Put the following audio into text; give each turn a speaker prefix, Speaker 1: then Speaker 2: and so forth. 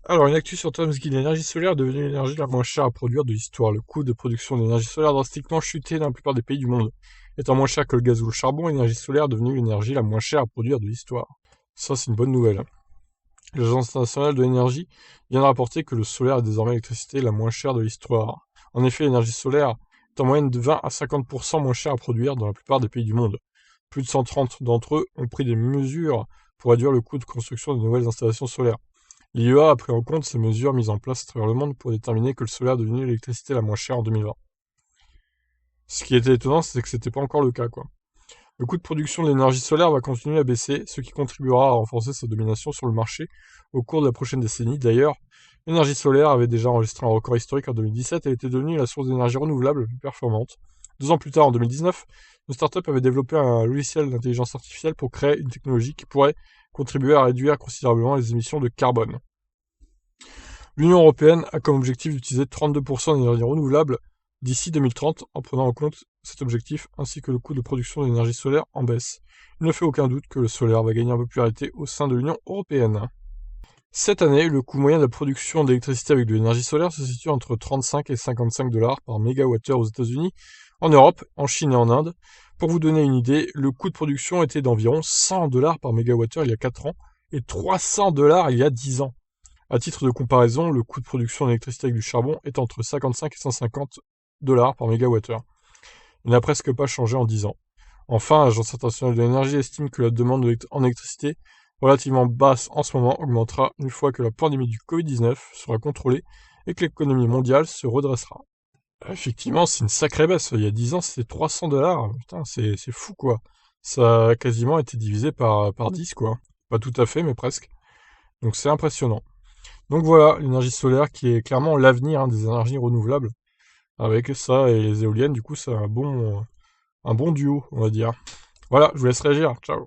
Speaker 1: Alors, une actu sur Tomsky, l'énergie solaire est devenue l'énergie la moins chère à produire de l'histoire. Le coût de production d'énergie solaire a drastiquement chuté dans la plupart des pays du monde. Étant moins cher que le gaz ou le charbon, l'énergie solaire est devenue l'énergie la moins chère à produire de l'histoire. Ça, c'est une bonne nouvelle. L'Agence internationale de l'énergie vient de rapporter que le solaire est désormais l'électricité la moins chère de l'histoire. En effet, l'énergie solaire est en moyenne de 20 à 50% moins chère à produire dans la plupart des pays du monde. Plus de 130 d'entre eux ont pris des mesures pour réduire le coût de construction de nouvelles installations solaires. L'IEA a pris en compte ces mesures mises en place à travers le monde pour déterminer que le solaire est devenu l'électricité la moins chère en 2020. Ce qui était étonnant, c'est que c'était pas encore le cas, quoi. Le coût de production de l'énergie solaire va continuer à baisser, ce qui contribuera à renforcer sa domination sur le marché au cours de la prochaine décennie. D'ailleurs, l'énergie solaire avait déjà enregistré un record historique en 2017 et était devenue la source d'énergie renouvelable la plus performante. 2 ans plus tard, en 2019, une start-up avait développé un logiciel d'intelligence artificielle pour créer une technologie qui pourrait contribuer à réduire considérablement les émissions de carbone. L'Union européenne a comme objectif d'utiliser 32% d'énergie renouvelable d'ici 2030 en prenant en compte cet objectif ainsi que le coût de production d'énergie solaire en baisse. Il ne fait aucun doute que le solaire va gagner en popularité au sein de l'Union européenne. Cette année, le coût moyen de la production d'électricité avec de l'énergie solaire se situe entre 35 et 55 dollars par mégawattheure aux États-Unis, en Europe, en Chine et en Inde. Pour vous donner une idée, le coût de production était d'environ 100 dollars par mégawattheure il y a 4 ans et 300 dollars il y a 10 ans. À titre de comparaison, le coût de production d'électricité avec du charbon est entre 55 et 150 dollars par mégawattheure. Il n'a presque pas changé en 10 ans. Enfin, l'Agence internationale de l'énergie estime que la demande en électricité, relativement basse en ce moment, augmentera une fois que la pandémie du Covid-19 sera contrôlée et que l'économie mondiale se redressera. Effectivement, c'est une sacrée baisse. Il y a 10 ans, c'était 300 dollars. Putain, c'est fou, quoi. Ça a quasiment été divisé par 10, quoi. Pas tout à fait, mais presque. Donc c'est impressionnant. Donc voilà, l'énergie solaire qui est clairement l'avenir des énergies renouvelables. Avec ça et les éoliennes, du coup, c'est un bon duo, on va dire. Voilà, je vous laisse réagir. Ciao.